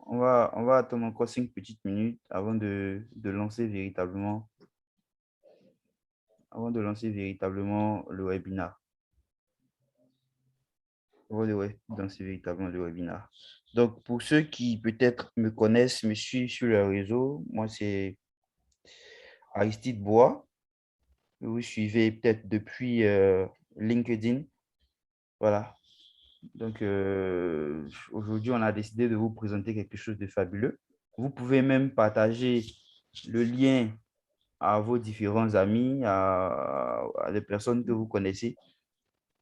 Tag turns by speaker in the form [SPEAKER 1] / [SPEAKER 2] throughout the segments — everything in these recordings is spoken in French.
[SPEAKER 1] On va attendre encore 5 petites minutes avant de lancer véritablement le webinaire. Donc, pour ceux qui peut-être me connaissent, me suivent sur le réseau, moi, c'est Aristide Bois. Vous suivez peut-être depuis LinkedIn. Voilà. Donc, aujourd'hui, on a décidé de vous présenter quelque chose de fabuleux. Vous pouvez même partager le lien à vos différents amis, à des personnes que vous connaissez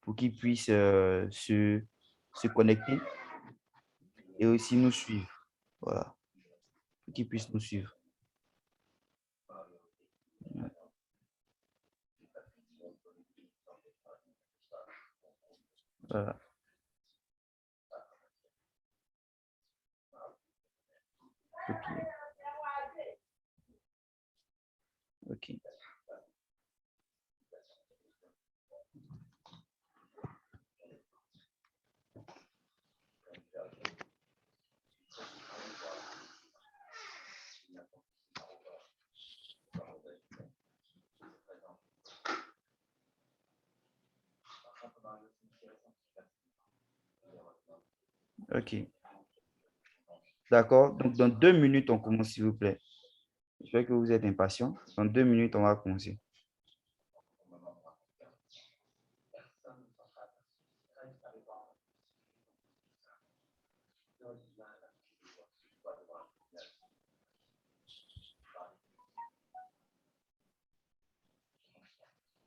[SPEAKER 1] pour qu'ils puissent se connecter et aussi nous suivre. Voilà. Pour qu'ils puissent nous suivre. Voilà. OK. OK. OK. D'accord. Donc, dans 2 minutes, on commence, s'il vous plaît. Je sais que vous êtes impatient. Dans 2 minutes, on va commencer.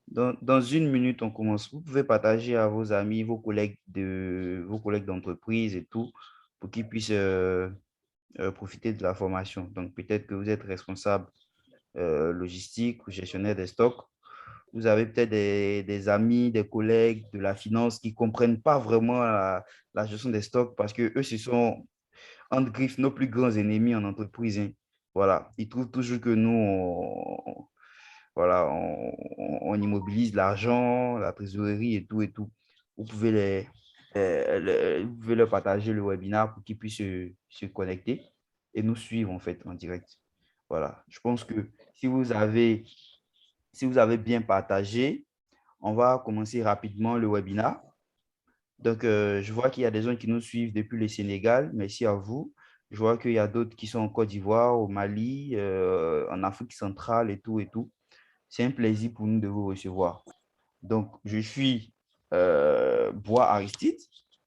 [SPEAKER 1] Dans 1 minute, on commence. Vous pouvez partager à vos amis, vos collègues d'entreprise et tout, pour qu'ils puissent profiter de la formation. Donc, peut-être que vous êtes responsable logistique ou gestionnaire des stocks. Vous avez peut-être des amis, des collègues de la finance qui ne comprennent pas vraiment la gestion des stocks parce que eux, ce sont, entre griffes, nos plus grands ennemis en entreprise, hein. Voilà. Ils trouvent toujours que nous, voilà, on immobilise l'argent, la trésorerie et tout et tout. Vous pouvez vous pouvez leur partager le webinaire pour qu'ils puissent se connecter et nous suivre en fait en direct. Voilà. Je pense que si vous avez bien partagé, on va commencer rapidement le webinaire. Donc, je vois qu'il y a des gens qui nous suivent depuis le Sénégal. Merci à vous. Je vois qu'il y a d'autres qui sont en Côte d'Ivoire, au Mali, en Afrique centrale et tout et tout. C'est un plaisir pour nous de vous recevoir. Donc, je suis Bois Aristide.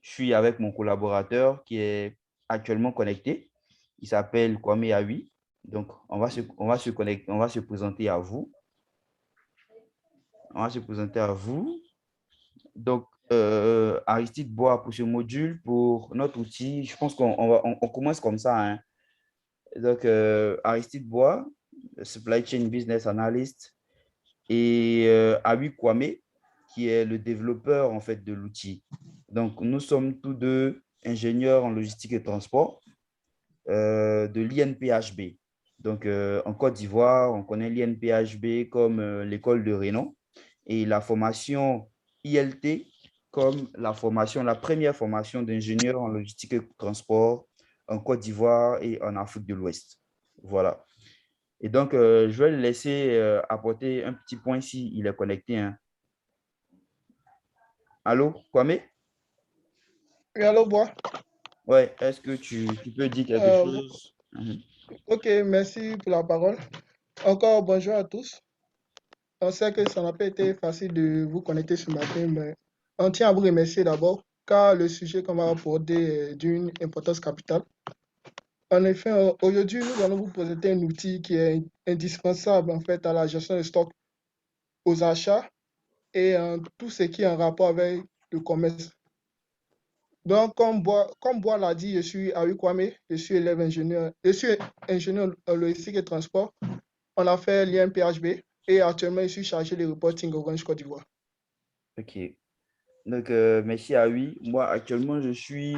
[SPEAKER 1] Je suis avec mon collaborateur qui est actuellement connecté. Il s'appelle Kwame Awi. Donc, on va se connecter, on va se présenter à vous. On va se présenter à vous. Donc, Aristide Bois pour ce module, pour notre outil, je pense qu'on commence comme ça, hein. Donc, Aristide Bois, Supply Chain Business Analyst, et Awi Kwame, qui est le développeur en fait de l'outil. Donc, nous sommes tous deux ingénieurs en logistique et transport de l'INPHB. Donc, en Côte d'Ivoire, on connaît l'INPHB comme l'école de Rénan et la formation ILT comme la première formation d'ingénieur en logistique et transport en Côte d'Ivoire et en Afrique de l'Ouest. Voilà. Et donc, je vais le laisser apporter un petit point s'il est connecté, hein. Allô, Kwame?
[SPEAKER 2] Oui, allô, Bois.
[SPEAKER 1] Ouais, est-ce que tu peux dire quelque
[SPEAKER 2] Euh,
[SPEAKER 1] chose? Mhm.
[SPEAKER 2] ok, merci pour la parole. Encore bonjour à tous. On sait que ça n'a pas été facile de vous connecter ce matin, mais on tient à vous remercier d'abord, car le sujet qu'on va aborder est d'une importance capitale. En effet, aujourd'hui, nous allons vous présenter un outil qui est indispensable en fait à la gestion des stocks, aux achats et tout ce qui est en rapport avec le commerce. Donc, comme Bois l'a dit, je suis Awi Kwame, je suis élève ingénieur, je suis ingénieur en logistique et transport. On a fait l'INPHB et actuellement, je suis chargé de reporting Orange Côte d'Ivoire.
[SPEAKER 1] Ok. Donc, merci à oui. Moi, actuellement, je suis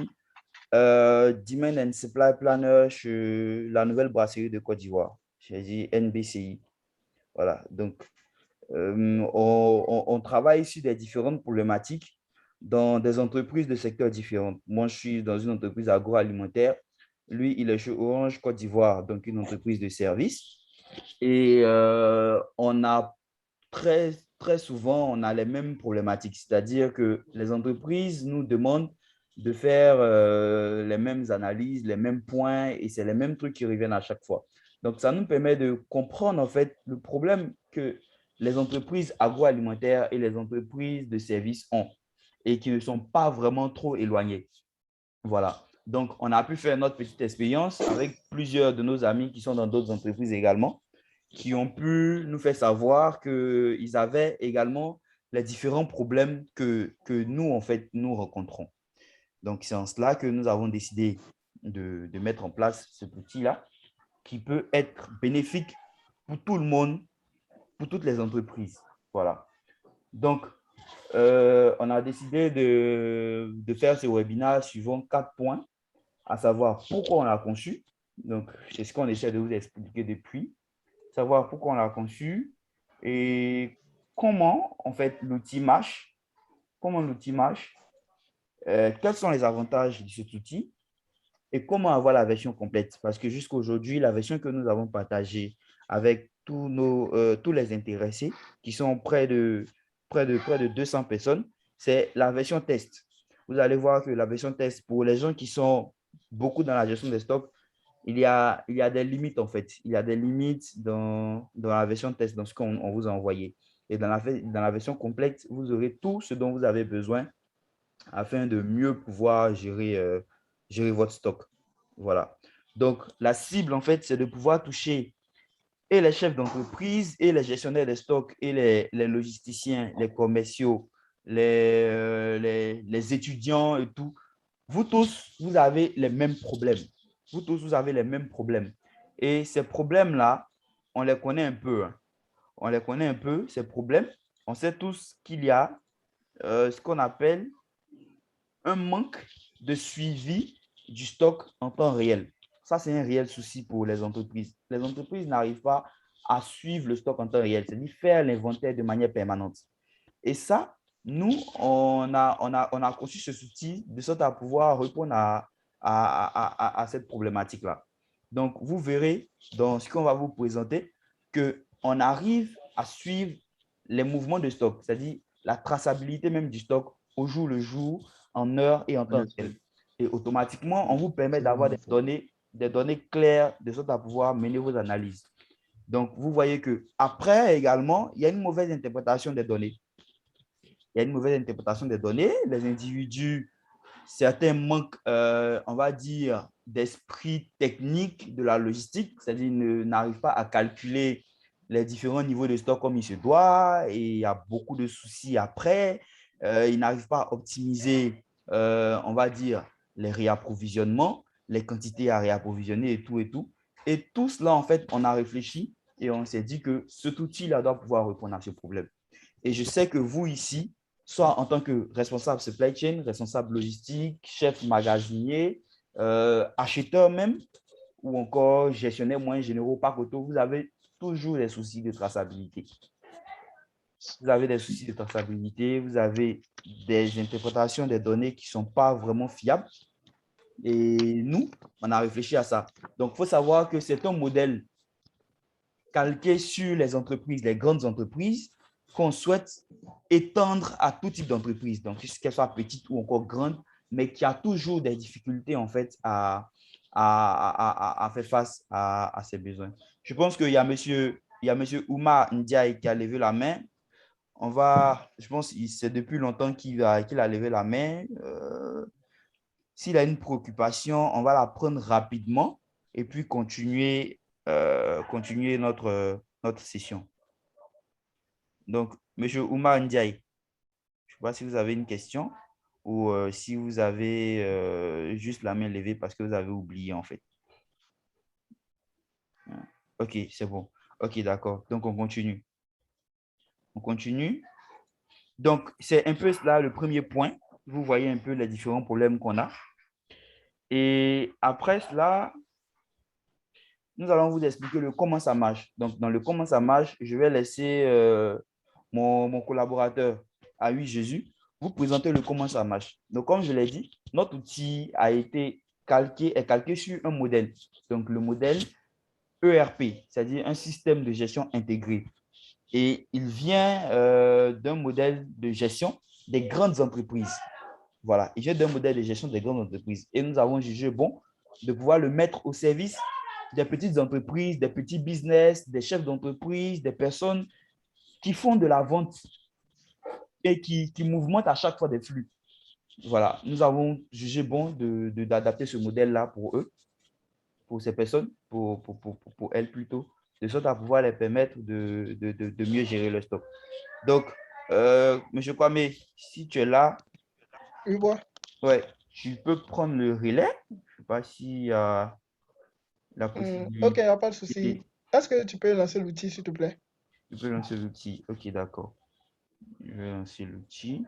[SPEAKER 1] Demand and Supply Planner chez la nouvelle brasserie de Côte d'Ivoire. J'ai dit NBCI. Voilà. Donc, on travaille sur des différentes problématiques dans des entreprises de secteurs différents. Moi, je suis dans une entreprise agroalimentaire Lui, il est chez Orange Côte d'Ivoire, donc une entreprise de service. Et on a très souvent, on a les mêmes problématiques, c'est-à-dire que les entreprises nous demandent de faire les mêmes analyses, les mêmes points, et c'est les mêmes trucs qui reviennent à chaque fois. Donc, ça nous permet de comprendre en fait le problème que les entreprises agroalimentaires et les entreprises de services ont et qui ne sont pas vraiment trop éloignées. Voilà. Donc, on a pu faire notre petite expérience avec plusieurs de nos amis qui sont dans d'autres entreprises également, qui ont pu nous faire savoir qu'ils avaient également les différents problèmes que nous, en fait, nous rencontrons. Donc, c'est en cela que nous avons décidé de mettre en place cet outil-là qui peut être bénéfique pour tout le monde, pour toutes les entreprises. Voilà. Donc, on a décidé de faire ce webinaire suivant 4 points, à savoir pourquoi on l'a conçu. Donc, c'est ce qu'on essaie de vous expliquer depuis. Savoir pourquoi on l'a conçu et comment, en fait, l'outil marche. Comment l'outil marche. Quels sont les avantages de cet outil et comment avoir la version complète. Parce que jusqu'à aujourd'hui, la version que nous avons partagée avec tous les intéressés, qui sont près de 200 personnes, c'est la version test. Vous allez voir que la version test, pour les gens qui sont beaucoup dans la gestion des stocks, il y a des limites en fait. Il y a des limites dans la version test, dans ce qu'on vous a envoyé. Et dans la version complète, vous aurez tout ce dont vous avez besoin afin de mieux pouvoir gérer votre stock. Voilà. Donc, la cible, en fait, c'est de pouvoir toucher et les chefs d'entreprise et les gestionnaires des stocks et les logisticiens, les commerciaux, les étudiants et tout. Vous tous, vous avez les mêmes problèmes. Vous tous, vous avez les mêmes problèmes. Et ces problèmes-là, on les connaît un peu. Hein. On les connaît un peu, ces problèmes. On sait tous qu'il y a ce qu'on appelle un manque de suivi du stock en temps réel. Ça, c'est un réel souci pour les entreprises. Les entreprises n'arrivent pas à suivre le stock en temps réel, c'est-à-dire faire l'inventaire de manière permanente. Et ça, nous, on a conçu ce outil de sorte à pouvoir répondre à cette problématique-là. Donc, vous verrez dans ce qu'on va vous présenter qu'on arrive à suivre les mouvements de stock, c'est-à-dire la traçabilité même du stock au jour le jour, en heure et en temps réel. Et automatiquement, on vous permet d'avoir des données claires de sorte à pouvoir mener vos analyses. Donc, vous voyez que après également, il y a une mauvaise interprétation des données. Il y a une mauvaise interprétation des données. Les individus, certains manquent, on va dire, d'esprit technique de la logistique, c'est-à-dire n'arrivent pas à calculer les différents niveaux de stock comme il se doit et il y a beaucoup de soucis après. Ils n'arrivent pas à optimiser, on va dire, les réapprovisionnements, les quantités à réapprovisionner et tout et tout. Et tout cela, en fait, on a réfléchi et on s'est dit que cet outil-là doit pouvoir répondre à ce problème. Et je sais que vous ici, soit en tant que responsable supply chain, responsable logistique, chef magasinier, acheteur même, ou encore gestionnaire moyen généraux par auto, vous avez toujours des soucis de traçabilité. Vous avez des soucis de traçabilité, vous avez des interprétations des données qui ne sont pas vraiment fiables. Et nous, on a réfléchi à ça. Donc, il faut savoir que c'est un modèle calqué sur les entreprises, les grandes entreprises, qu'on souhaite étendre à tout type d'entreprise, donc qu'elle soit petite ou encore grande, mais qui a toujours des difficultés en fait à faire face à ses besoins. Je pense qu'il y a monsieur Oumar Ndiaye qui a levé la main. Je pense que c'est depuis longtemps qu'il a levé la main. S'il a une préoccupation, on va la prendre rapidement et puis continuer notre session. Donc, monsieur Oumar Ndiaye, je ne sais pas si vous avez une question ou si vous avez juste la main levée parce que vous avez oublié en fait. Ok, c'est bon. Ok, d'accord. Donc, on continue. On continue. Donc, c'est un peu là le premier point. Vous voyez un peu les différents problèmes qu'on a. Et après cela, nous allons vous expliquer le comment ça marche. Donc, dans le comment ça marche, je vais laisser mon collaborateur, Aoui Jésus, vous présenter le comment ça marche. Donc, comme je l'ai dit, notre outil a été est calqué sur un modèle. Donc, le modèle ERP, c'est-à-dire un système de gestion intégré. Et il vient d'un modèle de gestion des grandes entreprises. Voilà, il vient d'un modèle de gestion des grandes entreprises. Et nous avons jugé bon de pouvoir le mettre au service des petites entreprises, des petits business, des chefs d'entreprise, des personnes qui font de la vente et qui mouvementent à chaque fois des flux. Voilà, nous avons jugé bon d'adapter ce modèle-là pour eux, pour ces personnes, pour elles plutôt, de sorte à pouvoir les permettre de mieux gérer le stock. Donc, M. Kwame, si tu es là,
[SPEAKER 2] Oui, bon.
[SPEAKER 1] ouais, tu peux prendre le relais. Je ne sais pas s'il y a la
[SPEAKER 2] Ok, il
[SPEAKER 1] possibilité.
[SPEAKER 2] n'y a pas de souci. Est-ce que tu peux lancer l'outil, s'il te plaît?
[SPEAKER 1] Tu peux lancer l'outil. Ok, d'accord. Je vais lancer l'outil.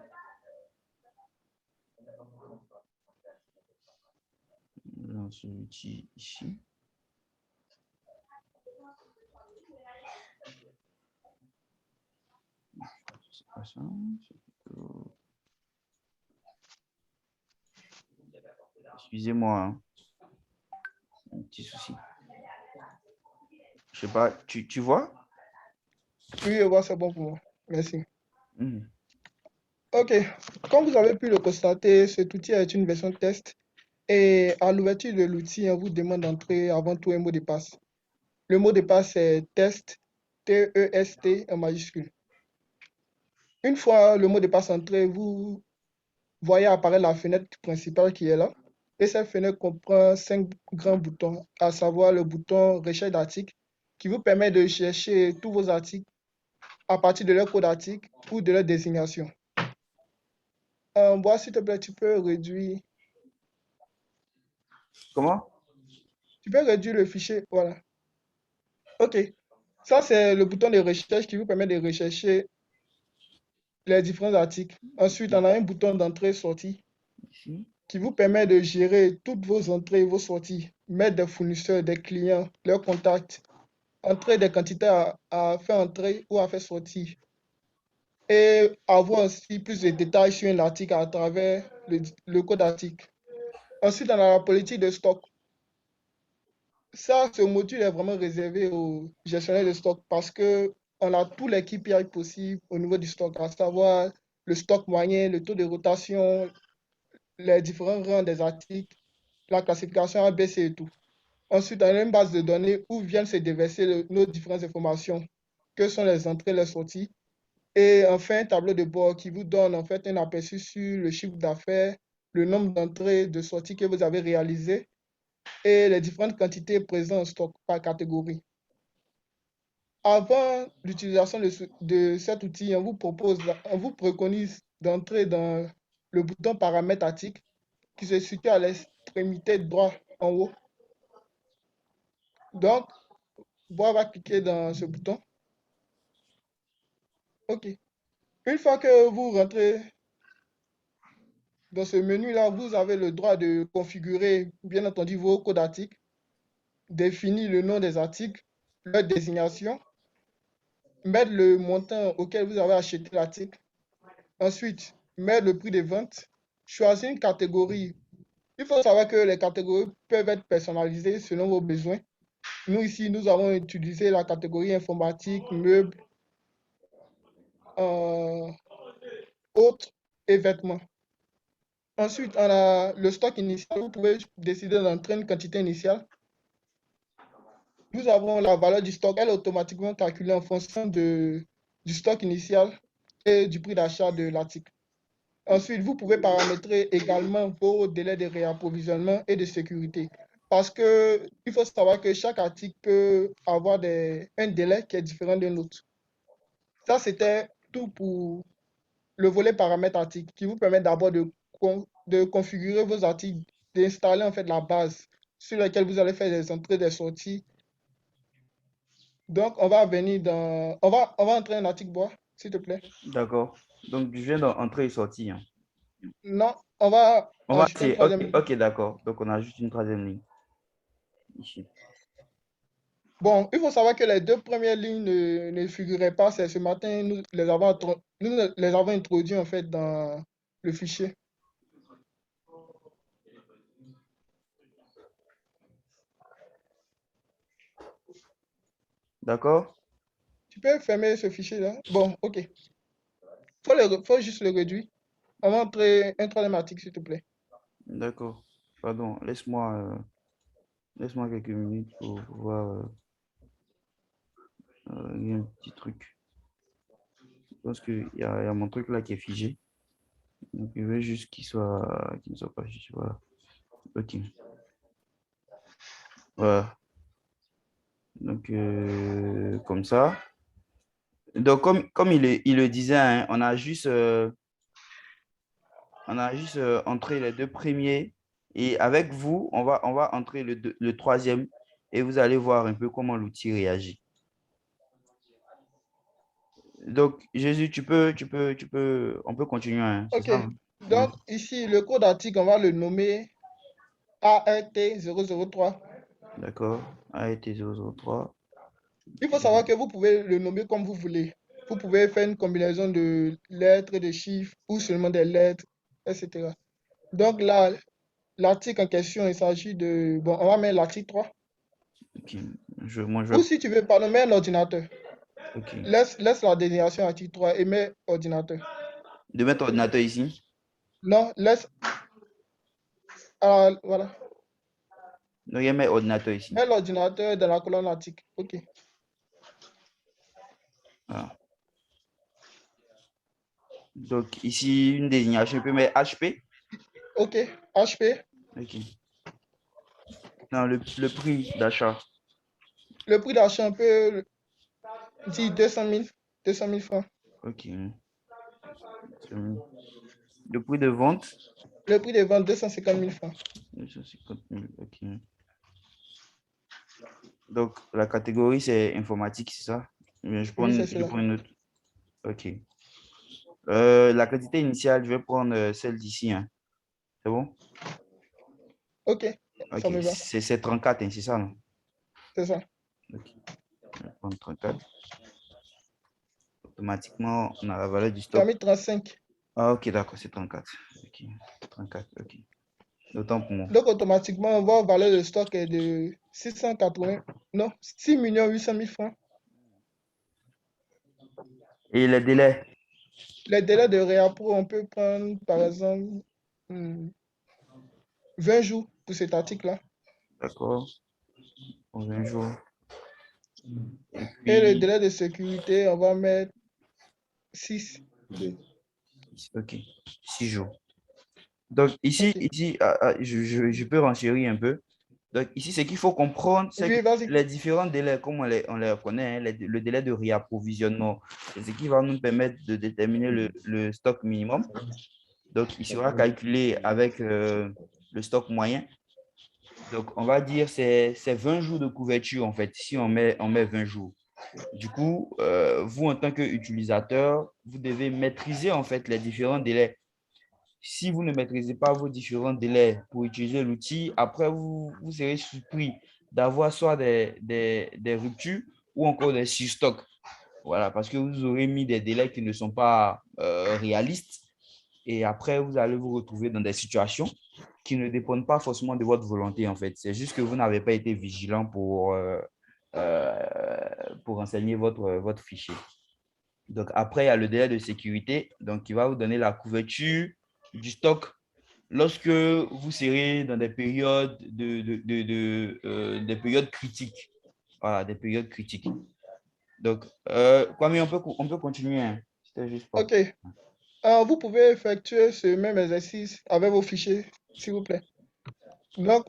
[SPEAKER 1] Lancer l'outil ici. C'est pas ça. C'est plutôt... Excusez-moi, hein. Un petit souci. Je sais pas, tu vois?
[SPEAKER 2] Oui, je vois, c'est bon pour moi. Merci.
[SPEAKER 1] Mhm.
[SPEAKER 2] Ok, comme vous avez pu le constater, cet outil est une version test et à l'ouverture de l'outil, on vous demande d'entrer avant tout un mot de passe. Le mot de passe est test, T-E-S-T en majuscule. Une fois le mot de passe entré, vous voyez apparaître la fenêtre principale qui est là. Et cette fenêtre comprend 5 grands boutons, à savoir le bouton recherche d'articles qui vous permet de chercher tous vos articles à partir de leur code d'article ou de leur désignation. Bon, s'il te plaît,
[SPEAKER 1] Comment?
[SPEAKER 2] tu peux réduire le fichier. Voilà. OK. Ça, c'est le bouton de recherche qui vous permet de rechercher les différents articles. Ensuite, on a un bouton d'entrée-sortie
[SPEAKER 1] Ici.
[SPEAKER 2] qui vous permet de gérer toutes vos entrées et vos sorties, mettre des fournisseurs, des clients, leurs contacts, entrer des quantités à faire entrer ou à faire sortir. Et avoir aussi plus de détails sur un article à travers le code article. Ensuite, on a la politique de stock. Ça, ce module est vraiment réservé aux gestionnaires de stock parce que on a tous les KPI possibles au niveau du stock, à savoir le stock moyen, le taux de rotation, les différents rangs des articles, la classification ABC et tout. Ensuite, on a une base de données où viennent se déverser nos différentes informations, que sont les entrées, les sorties. Et enfin, un tableau de bord qui vous donne en fait un aperçu sur le chiffre d'affaires, le nombre d'entrées, de sorties que vous avez réalisées et les différentes quantités présentes en stock par catégorie. Avant l'utilisation de cet outil, on vous préconise d'entrer dans le bouton paramètres article qui se situe à l'extrémité droite en haut. Donc, on va cliquer dans ce bouton. OK. Une fois que vous rentrez dans ce menu-là, vous avez le droit de configurer, bien entendu, vos codes d'articles, définir le nom des articles, leur désignation, mettre le montant auquel vous avez acheté l'article. Ensuite, mettre le prix de vente, choisir une catégorie. Il faut savoir que les catégories peuvent être personnalisées selon vos besoins. Nous, ici, nous avons utilisé la catégorie informatique, meubles, euh, autres et vêtements. Ensuite, on a le stock initial. Vous pouvez décider d'entrer une quantité initiale. Nous avons la valeur du stock. Elle est automatiquement calculée en fonction du stock initial et du prix d'achat de l'article. Ensuite, vous pouvez paramétrer également vos délais de réapprovisionnement et de sécurité. Parce que il faut savoir que chaque article peut avoir un délai qui est différent d'un autre. Ça, c'était tout pour le volet paramètres articles qui vous permet d'abord de configurer vos articles, d'installer en fait la base sur laquelle vous allez faire des entrées, des sorties. Donc, on va venir dans... on va entrer un article bois, s'il te plaît.
[SPEAKER 1] D'accord. Donc, je viens d'entrer et sortir, hein.
[SPEAKER 2] Non, on va
[SPEAKER 1] On va
[SPEAKER 2] ajouter une
[SPEAKER 1] essayer. Ok,
[SPEAKER 2] troisième ligne.
[SPEAKER 1] ok, d'accord. Donc, on a juste une troisième ligne ici.
[SPEAKER 2] Bon, il faut savoir que les deux premières lignes ne figuraient pas. C'est ce matin, nous les avons introduits en fait dans le fichier.
[SPEAKER 1] D'accord?
[SPEAKER 2] Tu peux fermer ce fichier-là. Bon, ok. Faut juste le réduire. On va entrer un troisième article, s'il te plaît.
[SPEAKER 1] D'accord. Pardon, laisse-moi quelques minutes pour voir il y a un petit truc. Je pense qu'il y a mon truc là qui est figé. Donc, je veux juste qu'il ne soit pas figé. Voilà. Ok. Voilà. Donc, comme ça. Donc, comme il le disait, hein, on a juste entré les deux premiers. Et avec vous, on va entrer le troisième. Et vous allez voir un peu comment l'outil réagit. Donc, Jésus, on peut continuer, hein, c'est
[SPEAKER 2] Ok.
[SPEAKER 1] ça, hein? Oui,
[SPEAKER 2] Donc, ici, le code article, on va le nommer ART003.
[SPEAKER 1] d'accord. AET 003.
[SPEAKER 2] Il faut savoir que vous pouvez le nommer comme vous voulez. Vous pouvez faire une combinaison de lettres et de chiffres ou seulement des lettres, etc. Donc là, l'article en question, il s'agit de... Bon, on va mettre l'article 3.
[SPEAKER 1] Ok. Moi, je
[SPEAKER 2] Ou
[SPEAKER 1] vais.
[SPEAKER 2] si tu veux, pardon, mets un ordinateur.
[SPEAKER 1] Ok.
[SPEAKER 2] Laisse la désignation article 3 et mets ordinateur.
[SPEAKER 1] De mettre ordinateur ici.
[SPEAKER 2] Non, laisse... voilà.
[SPEAKER 1] Donc, il y a mes ordinateurs ici.
[SPEAKER 2] Mets l'ordinateur dans la colonne article. OK.
[SPEAKER 1] Voilà. Donc, ici, une désignation, je peux mettre HP.
[SPEAKER 2] OK. HP.
[SPEAKER 1] Ok. Non, le prix d'achat.
[SPEAKER 2] Le prix d'achat, on peut dire 200 000. 200 000 francs.
[SPEAKER 1] Ok. Le prix de vente.
[SPEAKER 2] Le prix de vente, 250 000 francs.
[SPEAKER 1] 250 000. Ok. Donc, la catégorie, c'est informatique, c'est ça?
[SPEAKER 2] Oui, c'est
[SPEAKER 1] Je
[SPEAKER 2] cela.
[SPEAKER 1] prends une autre. Ok. La quantité initiale, je vais prendre celle d'ici, hein. C'est bon?
[SPEAKER 2] OK.
[SPEAKER 1] Ok.
[SPEAKER 2] Ça me va.
[SPEAKER 1] C'est 34, hein, c'est ça, non?
[SPEAKER 2] C'est ça.
[SPEAKER 1] Ok. Je vais prendre 34. Automatiquement, on a la valeur du
[SPEAKER 2] Tu as
[SPEAKER 1] stock.
[SPEAKER 2] mis 35.
[SPEAKER 1] Ah, ok, d'accord, c'est 34. Ok. 34, ok. Autant pour moi.
[SPEAKER 2] Donc, automatiquement, votre valeur de stock est de 680. Non, 6 800 000 francs.
[SPEAKER 1] Et les délais?
[SPEAKER 2] Les délais de réappro, on peut prendre, par exemple, 20 jours pour cet article-là.
[SPEAKER 1] D'accord. Pour 20 jours. Et
[SPEAKER 2] Et le
[SPEAKER 1] puis,
[SPEAKER 2] délai de sécurité, on va mettre 6.
[SPEAKER 1] ok, 6 jours. Donc,
[SPEAKER 2] OK.
[SPEAKER 1] je peux renchérir un peu. Donc, ici, ce qu'il faut comprendre, c'est que
[SPEAKER 2] Oui, vas-y.
[SPEAKER 1] les différents délais, comme on les connaît, hein, le délai de réapprovisionnement, c'est ce qui va nous permettre de déterminer le stock minimum. Donc, il sera calculé avec le stock moyen. Donc, on va dire c'est 20 jours de couverture, en fait, si on met 20 jours. Du coup, vous, en tant qu'utilisateur, vous devez maîtriser, en fait, les différents délais. Si vous ne maîtrisez pas vos différents délais pour utiliser l'outil, après, vous serez surpris d'avoir soit des ruptures ou encore des surstocks. Voilà, parce que vous aurez mis des délais qui ne sont pas réalistes. Et après, vous allez vous retrouver dans des situations qui ne dépendent pas forcément de votre volonté, en fait. C'est juste que vous n'avez pas été vigilant pour renseigner votre fichier. Donc, après, il y a le délai de sécurité, donc qui va vous donner la couverture du stock lorsque vous serez dans des périodes, des périodes critiques. Voilà, des périodes critiques. Donc, Kwame, on peut continuer, hein. C'était juste pas.
[SPEAKER 2] OK. Vous pouvez effectuer ce même exercice avec vos fichiers, s'il vous plaît. Donc,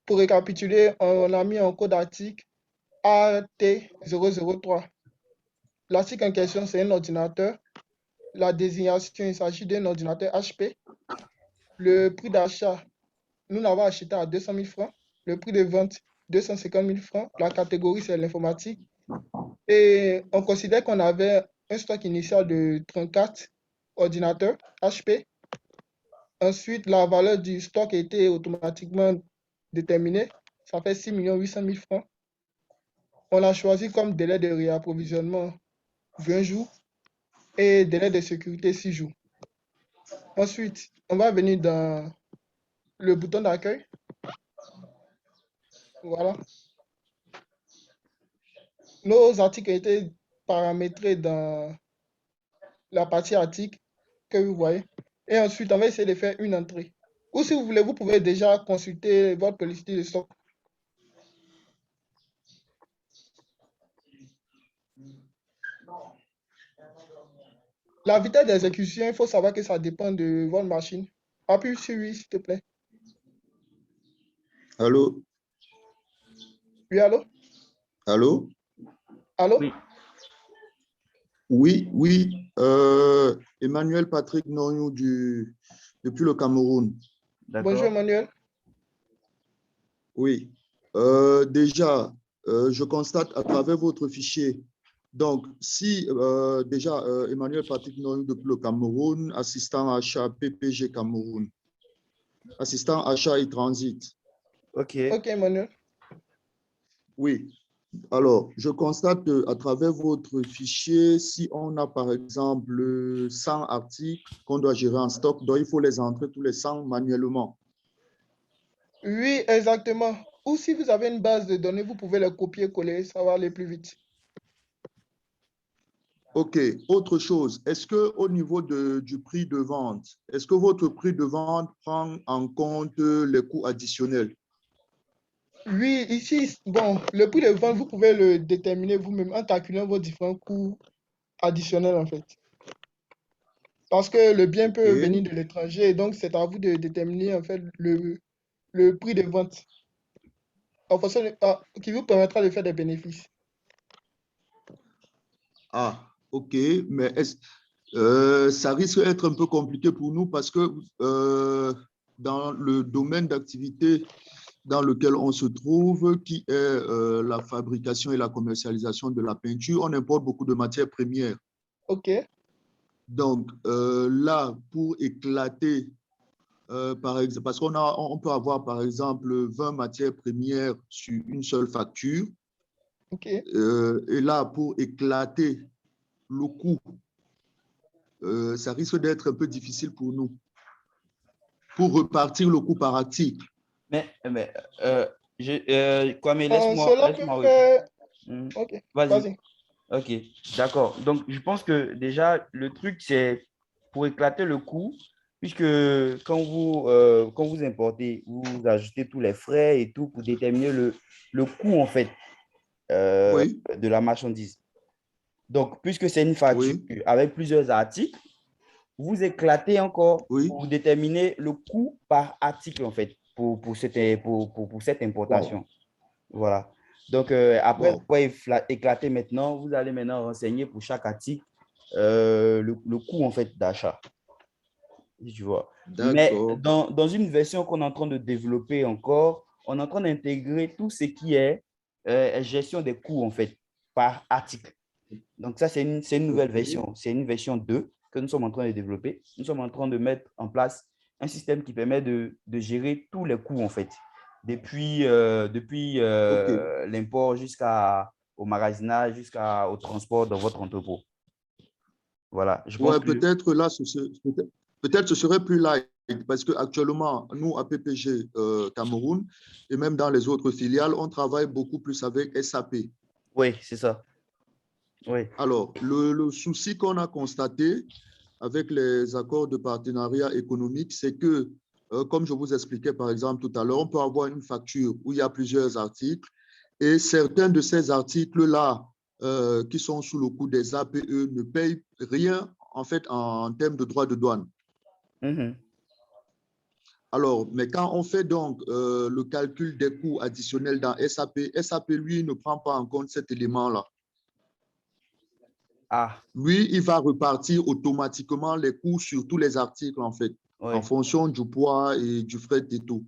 [SPEAKER 2] pour récapituler, on a mis en code article AT003. L'article en question, c'est un ordinateur. La désignation, il s'agit d'un ordinateur HP. Le prix d'achat, nous l'avons acheté à 200 000 francs. Le prix de vente, 250 000 francs. La catégorie, c'est l'informatique. Et on considère qu'on avait un stock initial de 34 ordinateurs HP. Ensuite, la valeur du stock a été automatiquement déterminée. Ça fait 6 800 000 francs. On a choisi comme délai de réapprovisionnement 20 jours et délai de sécurité 6 jours. Ensuite, on va venir dans le bouton d'accueil. Voilà. nos articles étaient paramétrés dans la partie article que vous voyez. Et ensuite, on va essayer de faire une entrée. Ou si vous voulez, vous pouvez déjà consulter votre politique de stock. La vitesse d'exécution, il faut savoir que ça dépend de votre machine. Appuie sur oui, s'il te plaît.
[SPEAKER 3] Allô?
[SPEAKER 2] Oui, allô?
[SPEAKER 3] Allô?
[SPEAKER 2] Allô?
[SPEAKER 1] Oui,
[SPEAKER 3] Oui, oui. Emmanuel Patrick Noyou depuis le Cameroun.
[SPEAKER 2] Bonjour,
[SPEAKER 1] d'accord.
[SPEAKER 2] Emmanuel.
[SPEAKER 3] Oui. Déjà, je constate à travers votre fichier. Donc, si déjà, Emmanuel Patrick Noyou depuis le Cameroun, assistant achat PPG Cameroun, assistant achat et transit.
[SPEAKER 1] OK.
[SPEAKER 2] Ok, Emmanuel.
[SPEAKER 3] Oui. Alors, je constate à travers votre fichier, si on a par exemple 100 articles qu'on doit gérer en stock, donc il faut les entrer tous les 100 manuellement.
[SPEAKER 2] Oui, exactement. Ou si vous avez une base de données, vous pouvez les copier-coller, ça va aller plus vite.
[SPEAKER 3] OK. Autre chose, est-ce que au niveau du prix de vente, est-ce que votre prix de vente prend en compte les coûts additionnels?
[SPEAKER 2] Oui, ici, bon, le prix de vente, vous pouvez le déterminer vous-même en calculant vos différents coûts additionnels, en fait. Parce que le bien peut venir
[SPEAKER 3] OK.
[SPEAKER 2] de l'étranger, et donc c'est à vous de déterminer, en fait, le prix de vente en fonction qui vous permettra de faire des bénéfices.
[SPEAKER 3] Ah, OK. Mais ça risque d'être un peu compliqué pour nous parce que dans le domaine d'activité dans lequel on se trouve, qui est la fabrication et la commercialisation de la peinture, on importe beaucoup de matières premières.
[SPEAKER 2] Ok,
[SPEAKER 3] Donc là, pour éclater, par exemple, parce on peut avoir par exemple 20 matières premières sur une seule facture,
[SPEAKER 2] ok.
[SPEAKER 3] et là, pour éclater le coût, ça risque d'être un peu difficile pour nous, pour repartir le coût par article.
[SPEAKER 1] Mais Kwame,
[SPEAKER 2] Cela peut
[SPEAKER 1] laisse-moi répondre.
[SPEAKER 2] faire...
[SPEAKER 1] Hmm.
[SPEAKER 2] Ok,
[SPEAKER 1] Vas-y.
[SPEAKER 2] vas-y.
[SPEAKER 1] OK, d'accord. Donc, je pense que déjà, le truc, c'est pour éclater le coût, puisque quand vous importez, vous ajoutez tous les frais et tout pour déterminer le coût, en fait,
[SPEAKER 3] Oui,
[SPEAKER 1] de la marchandise. Donc, puisque c'est une facture
[SPEAKER 3] oui,
[SPEAKER 1] avec plusieurs articles, vous éclatez encore
[SPEAKER 3] oui.
[SPEAKER 1] pour déterminer le coût par article, en fait, pour cette
[SPEAKER 3] Wow,
[SPEAKER 1] importation. Voilà. Donc, après,
[SPEAKER 3] wow.
[SPEAKER 1] pour éclater maintenant, vous allez maintenant renseigner pour chaque article le coût, en fait, d'achat. Si tu vois. Mais
[SPEAKER 3] D'accord.
[SPEAKER 1] dans une version qu'on est en train de développer encore, on est en train d'intégrer tout ce qui est gestion des coûts, en fait, par article. Donc, ça, c'est une nouvelle
[SPEAKER 3] OK.
[SPEAKER 1] version. C'est une version 2 que nous sommes en train de développer. Nous sommes en train de mettre en place un système qui permet de gérer tous les coûts, en fait, depuis
[SPEAKER 3] OK.
[SPEAKER 1] l'import jusqu'au magasinage, jusqu'au transport dans votre entrepôt. Voilà, je pense
[SPEAKER 3] Ouais,
[SPEAKER 1] que
[SPEAKER 3] peut-être là, peut-être ce serait plus light parce qu'actuellement, nous, à PPG Cameroun et même dans les autres filiales, on travaille beaucoup plus avec SAP.
[SPEAKER 1] oui, c'est ça. Oui.
[SPEAKER 3] Alors, le souci qu'on a constaté avec les accords de partenariat économique, c'est que, comme je vous expliquais par exemple tout à l'heure, on peut avoir une facture où il y a plusieurs articles et certains de ces articles-là qui sont sous le coup des APE ne payent rien en fait en termes de droits de douane.
[SPEAKER 1] Mhm.
[SPEAKER 3] Alors, mais quand on fait donc le calcul des coûts additionnels dans SAP, SAP, lui, ne prend pas en compte cet élément-là.
[SPEAKER 1] Ah,
[SPEAKER 3] Lui, il va repartir automatiquement les coûts sur tous les articles, en fait, en
[SPEAKER 1] oui,
[SPEAKER 3] fonction du poids et du fret et tout.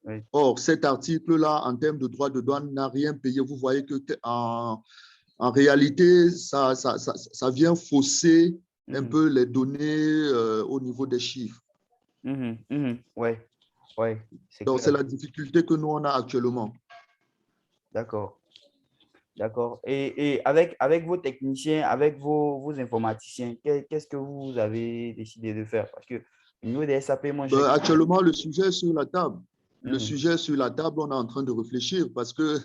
[SPEAKER 1] oui.
[SPEAKER 3] Or, cet article-là, en termes de droits de douane, n'a rien payé. Vous voyez que en réalité, ça vient fausser un
[SPEAKER 1] Mhm.
[SPEAKER 3] peu les données au niveau des chiffres.
[SPEAKER 1] Mhm. Mhm. Oui, oui, c'est
[SPEAKER 3] Donc, c'est
[SPEAKER 1] clair.
[SPEAKER 3] la difficulté que nous, on a actuellement.
[SPEAKER 1] D'accord. D'accord. Et avec vos techniciens, avec vos informaticiens, qu'est-ce que vous avez décidé de faire? Parce que au niveau des SAP, moi, je sais
[SPEAKER 3] Ben,
[SPEAKER 1] que...
[SPEAKER 3] actuellement, le sujet est sur la table. le sujet sur la table, on est en train de réfléchir parce que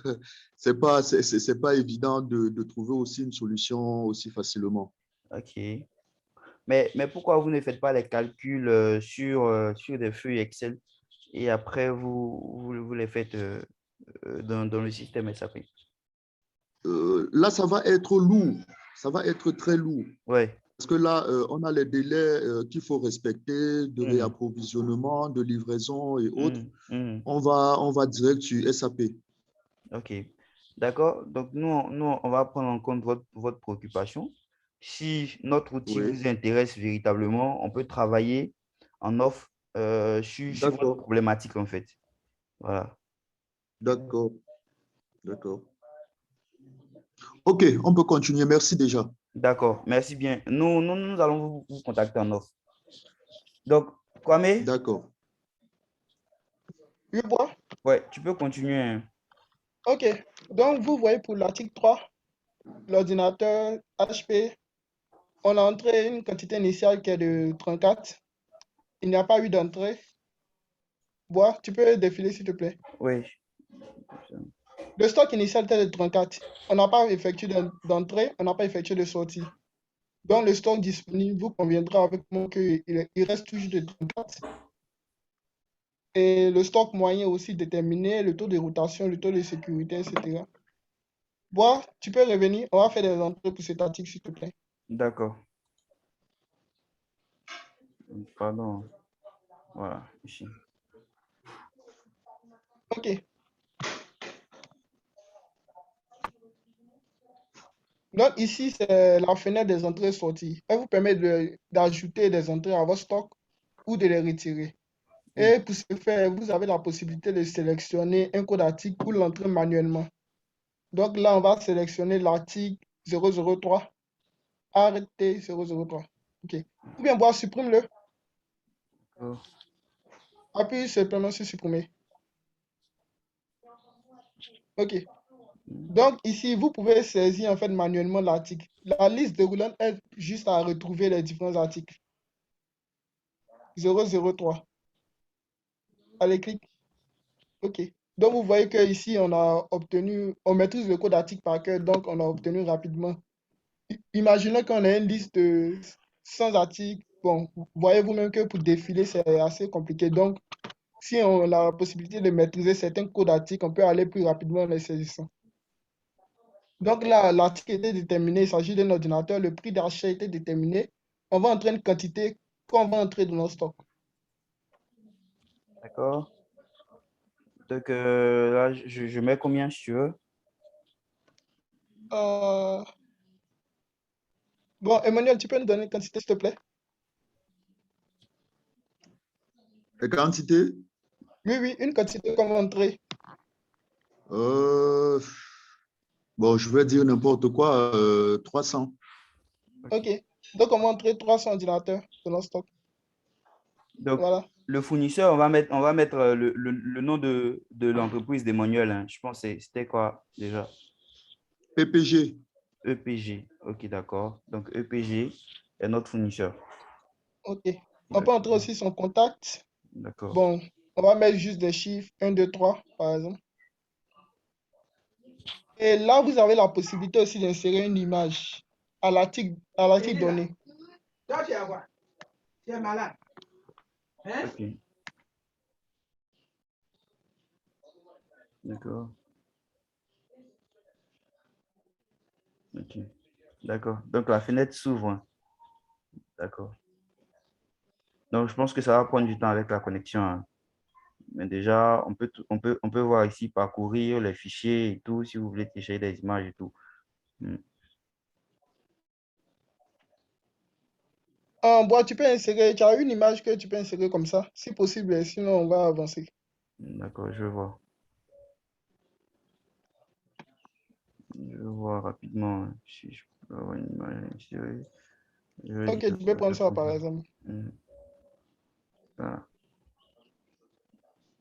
[SPEAKER 3] c'est pas évident de trouver aussi une solution aussi facilement.
[SPEAKER 1] OK. Mais pourquoi vous ne faites pas les calculs sur des feuilles Excel et après vous les faites dans le système SAP?
[SPEAKER 3] Là, ça va être lourd. Ça va être très lourd.
[SPEAKER 1] Ouais.
[SPEAKER 3] Parce que là, on a les délais qu'il faut respecter de réapprovisionnement, de livraison et autres. On va direct sur SAP.
[SPEAKER 1] OK. D'accord. Donc, nous, on va prendre en compte votre préoccupation. Si notre outil
[SPEAKER 3] Oui,
[SPEAKER 1] vous intéresse véritablement, on peut travailler en offre sur votre
[SPEAKER 3] d'accord,
[SPEAKER 1] problématique, en fait. Voilà.
[SPEAKER 3] d'accord, d'accord. OK, on peut continuer. Merci déjà.
[SPEAKER 1] D'accord. Merci bien. Nous allons vous contacter en offre. Donc, Kwame,
[SPEAKER 3] D'accord.
[SPEAKER 2] Oui, bois.
[SPEAKER 1] ouais, tu peux continuer, hein.
[SPEAKER 2] OK. Donc, vous voyez pour l'article 3, l'ordinateur HP, on a entré une quantité initiale qui est de 34. Il n'y a pas eu d'entrée. Bois, tu peux défiler, s'il te plaît.
[SPEAKER 1] Oui.
[SPEAKER 2] Le stock initial était de 34. On n'a pas effectué d'entrée, on n'a pas effectué de sortie. Donc, le stock disponible, vous conviendra avec moi qu'il reste toujours de 34. Et le stock moyen aussi déterminé, le taux de rotation, le taux de sécurité, etc. Bois, tu peux revenir, on va faire des entrées pour cet article, s'il te plaît.
[SPEAKER 1] D'accord. Pardon. Voilà, ici.
[SPEAKER 2] OK. Donc, ici, c'est la fenêtre des entrées et sorties. Elle vous permet d'ajouter des entrées à votre stock ou de les retirer. Et pour ce faire, vous avez la possibilité de sélectionner un code article ou l'entrer manuellement. Donc là, on va sélectionner l'article 003, arrêté 003. OK. Ou bien, boire, supprime-le.
[SPEAKER 1] Oh,
[SPEAKER 2] Appuie simplement sur supprimer. OK. Donc ici, vous pouvez saisir en fait manuellement l'article. La liste déroulante est juste à retrouver les différents articles. 003. Allez, clique. OK. Donc vous voyez que ici on a obtenu, on maîtrise le code article par cœur, donc on a obtenu rapidement. Imaginez qu'on a une liste de 100 articles. Bon, vous voyez vous-même que pour défiler, c'est assez compliqué. Donc, si on a la possibilité de maîtriser certains codes d'articles, on peut aller plus rapidement en les saisissant. Donc là, l'article était déterminé, il s'agit d'un ordinateur, le prix d'achat était déterminé. On va entrer une quantité qu'on va entrer dans notre stock.
[SPEAKER 1] d'accord. Donc là, je mets combien si tu veux?
[SPEAKER 2] Euh, Bon, Emmanuel, tu peux nous donner une quantité, s'il te plaît?
[SPEAKER 3] Les quantités?
[SPEAKER 2] Oui, oui, une quantité qu'on va entrer.
[SPEAKER 3] Bon, je vais dire n'importe quoi, 300.
[SPEAKER 2] OK. Donc, on va entrer 300 ordinateurs dans notre stock.
[SPEAKER 1] Donc,
[SPEAKER 2] Voilà.
[SPEAKER 1] le fournisseur, on va mettre le nom de l'entreprise d'Emmanuel, hein. Je pense que c'était quoi déjà?
[SPEAKER 3] PPG.
[SPEAKER 1] EPG. OK, d'accord. Donc, EPG est notre fournisseur.
[SPEAKER 2] OK. On peut entrer
[SPEAKER 1] D'accord.
[SPEAKER 2] aussi son contact.
[SPEAKER 1] D'accord.
[SPEAKER 2] Bon, on va mettre juste des chiffres, 1, 2, 3, par exemple. Et là, vous avez la possibilité aussi d'insérer une image à l'article donné.
[SPEAKER 4] Toi, tu es à quoi? Tu es malade. Hein?
[SPEAKER 1] OK. D'accord. OK. D'accord. Donc, la fenêtre s'ouvre, hein. D'accord. Donc, je pense que ça va prendre du temps avec la connexion, hein. Mais déjà, on peut voir ici, parcourir les fichiers et tout, si vous voulez télécharger des images et tout. Hmm.
[SPEAKER 2] Bon, tu peux insérer, tu as une image que tu peux insérer comme ça, si possible, sinon on va avancer.
[SPEAKER 1] D'accord, je vais voir. Je vais voir rapidement, hein, si je peux avoir une image insérée. Je vais
[SPEAKER 2] Ok,
[SPEAKER 1] dire
[SPEAKER 2] tu peux
[SPEAKER 1] ça
[SPEAKER 2] prendre ça par
[SPEAKER 1] rapidement.
[SPEAKER 2] exemple.
[SPEAKER 1] Hmm. Voilà.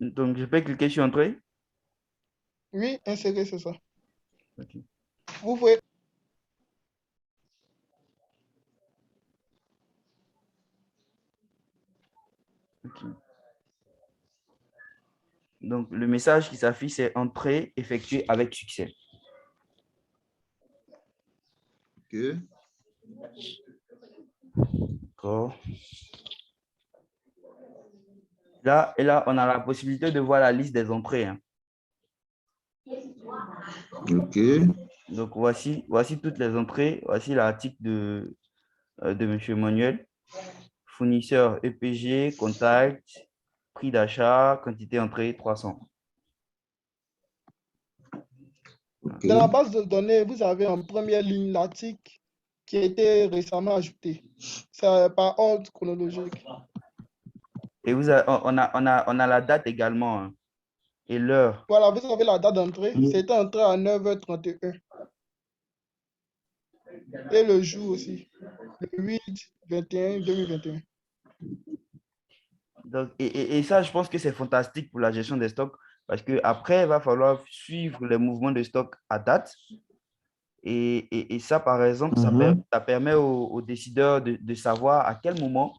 [SPEAKER 1] Donc, je peux cliquer sur Entrée.
[SPEAKER 2] Oui, insérer, c'est ça.
[SPEAKER 1] Ok.
[SPEAKER 2] Vous pouvez.
[SPEAKER 1] Ok. Donc, le message qui s'affiche, c'est entrée effectuée avec succès.
[SPEAKER 3] OK.
[SPEAKER 1] D'accord. Là, et là, on a la possibilité de voir la liste des entrées, hein.
[SPEAKER 3] OK.
[SPEAKER 1] Donc, voici toutes les entrées. Voici l'article de M. Manuel. Fournisseur EPG, contact, prix d'achat, quantité entrée 300.
[SPEAKER 3] OK.
[SPEAKER 2] Dans la base de données, vous avez en première ligne l'article qui a été récemment ajouté. C'est par ordre chronologique.
[SPEAKER 1] Et on a la date également, hein, et l'heure.
[SPEAKER 2] Voilà, vous avez la date d'entrée.
[SPEAKER 3] Mm.
[SPEAKER 2] C'était entré à 9h31. Et le jour aussi, le 8-21-2021.
[SPEAKER 1] Donc, et ça, je pense que c'est fantastique pour la gestion des stocks parce qu'après, il va falloir suivre les mouvements de stock à date. Et ça, par exemple, ça permet aux décideurs de savoir à quel moment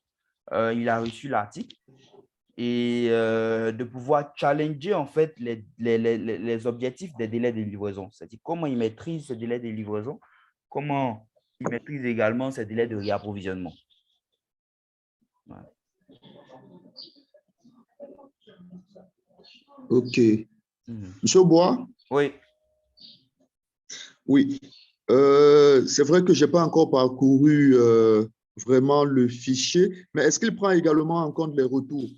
[SPEAKER 1] il a reçu l'article et de pouvoir challenger en fait les objectifs des délais de livraison. C'est-à-dire comment il maîtrise ces délais de livraison, comment il maîtrise également ces délais de réapprovisionnement. Voilà.
[SPEAKER 3] OK. Monsieur Bois?
[SPEAKER 1] Oui.
[SPEAKER 3] Oui. C'est vrai que je n'ai pas encore parcouru vraiment le fichier, mais est-ce qu'il prend également en compte les retours?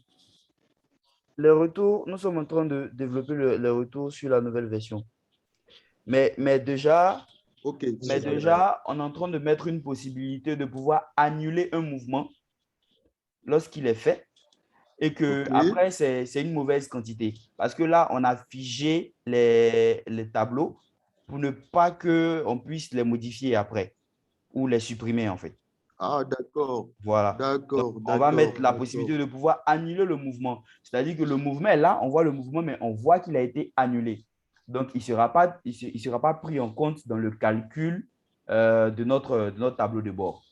[SPEAKER 1] Les retours, nous sommes en train de développer les retours sur la nouvelle version. Mais déjà,
[SPEAKER 3] OK.
[SPEAKER 1] on est en train de mettre une possibilité de pouvoir annuler un mouvement lorsqu'il est fait et que
[SPEAKER 3] OK.
[SPEAKER 1] après c'est une mauvaise quantité. Parce que là, on a figé les tableaux pour ne pas qu'on puisse les modifier après ou les supprimer en fait.
[SPEAKER 3] Ah, d'accord.
[SPEAKER 1] Voilà.
[SPEAKER 3] D'accord,
[SPEAKER 1] Donc, on va mettre la
[SPEAKER 3] d'accord.
[SPEAKER 1] possibilité de pouvoir annuler le mouvement. C'est-à-dire que le mouvement est là, on voit le mouvement, mais on voit qu'il a été annulé. Donc, il ne sera pas pris en compte dans le calcul de notre tableau de bord.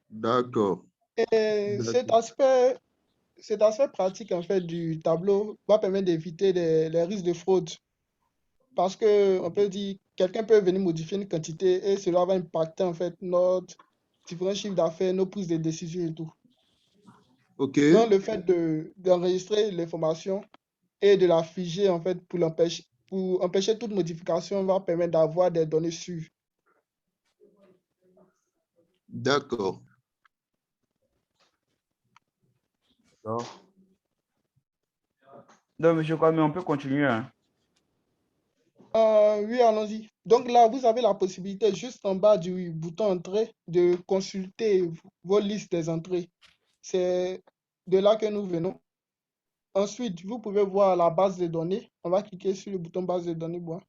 [SPEAKER 3] D'accord.
[SPEAKER 2] Et cet aspect pratique en fait du tableau va permettre d'éviter les risques de fraude. Parce que on peut dire, quelqu'un peut venir modifier une quantité et cela va impacter en fait notre différents chiffres d'affaires, nos prises de décision et tout.
[SPEAKER 3] OK.
[SPEAKER 2] Donc le fait d'enregistrer l'information et de la figer en fait pour empêcher toute modification va permettre d'avoir des données sûres.
[SPEAKER 3] D'accord.
[SPEAKER 1] Donc, monsieur Kwame, on peut continuer, hein.
[SPEAKER 2] Oui, allons-y. Donc là, vous avez la possibilité juste en bas du bouton entrée de consulter vos listes des entrées. C'est de là que nous venons. Ensuite, vous pouvez voir la base de données. On va cliquer sur le bouton base de données. Bon.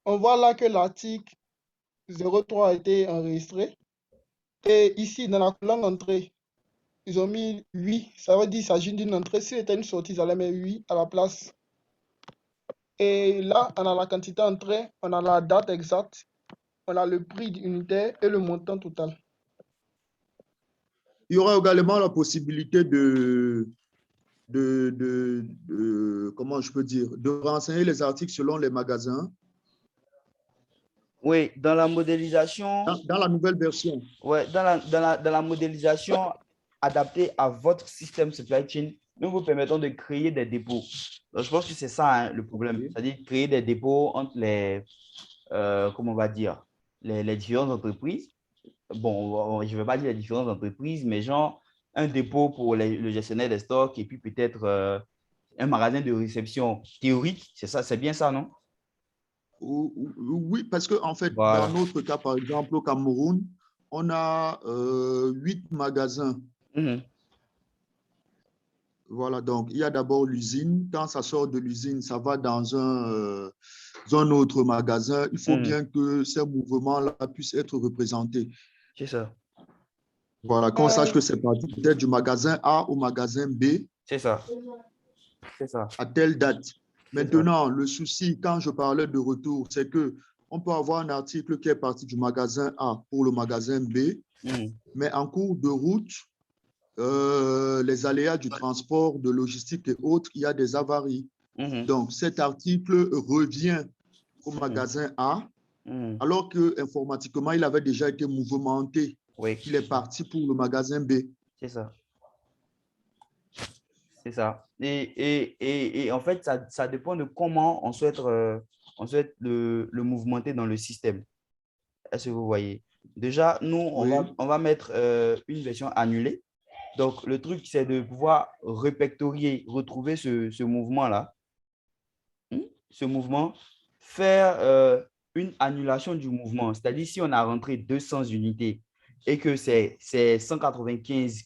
[SPEAKER 2] On voit là que l'article 03 a été enregistré. Et ici, dans la colonne entrée, ils ont mis 8. Ça veut dire qu'il s'agit d'une entrée. Si c'était une sortie, ils allaient mettre 8 à la place. Et là, on a la quantité entrée, on a la date exacte, on a le prix unitaire et le montant total.
[SPEAKER 3] Il y aura également la possibilité comment je peux dire, de renseigner les articles selon les magasins.
[SPEAKER 1] Oui, dans la modélisation.
[SPEAKER 3] Dans la nouvelle version.
[SPEAKER 1] Ouais, dans la modélisation adaptée à votre système supply chain, nous vous permettons de créer des dépôts. Donc, je pense que c'est ça, hein, le problème. C'est-à-dire créer des dépôts entre comment on va dire, les différentes entreprises. Bon, je ne vais pas dire les différentes entreprises, mais genre un dépôt pour le gestionnaire des stocks et puis peut-être un magasin de réception théorique. C'est ça, c'est bien ça, non?
[SPEAKER 3] Oui, parce qu'en fait,
[SPEAKER 1] Voilà.
[SPEAKER 3] dans notre cas, par exemple, au Cameroun, on a 8 magasins. Voilà, donc il y a d'abord l'usine. Quand ça sort de l'usine, ça va dans un autre magasin. Il faut bien que ces mouvements-là puissent être représentés.
[SPEAKER 1] C'est ça.
[SPEAKER 3] Voilà, qu'on sache que c'est parti peut-être du magasin A au magasin B.
[SPEAKER 1] C'est ça. C'est ça.
[SPEAKER 3] À telle date. Maintenant, le souci, quand je parlais de retour, c'est que on peut avoir un article qui est parti du magasin A pour le magasin B, mais en cours de route, les aléas du transport, de logistique et autres, il y a des avaries. Donc, cet article revient au magasin A, alors qu'informatiquement, il avait déjà été mouvementé.
[SPEAKER 1] Oui.
[SPEAKER 3] Il est parti pour le magasin B.
[SPEAKER 1] C'est ça. C'est ça. Et en fait, ça dépend de comment on souhaite le mouvementer dans le système. Est-ce que vous voyez? Déjà, nous, on va mettre une version annulée. Donc, le truc, c'est de pouvoir retrouver ce mouvement-là. Ce mouvement, faire une annulation du mouvement. C'est-à-dire, si on a rentré 200 unités et que c'est 195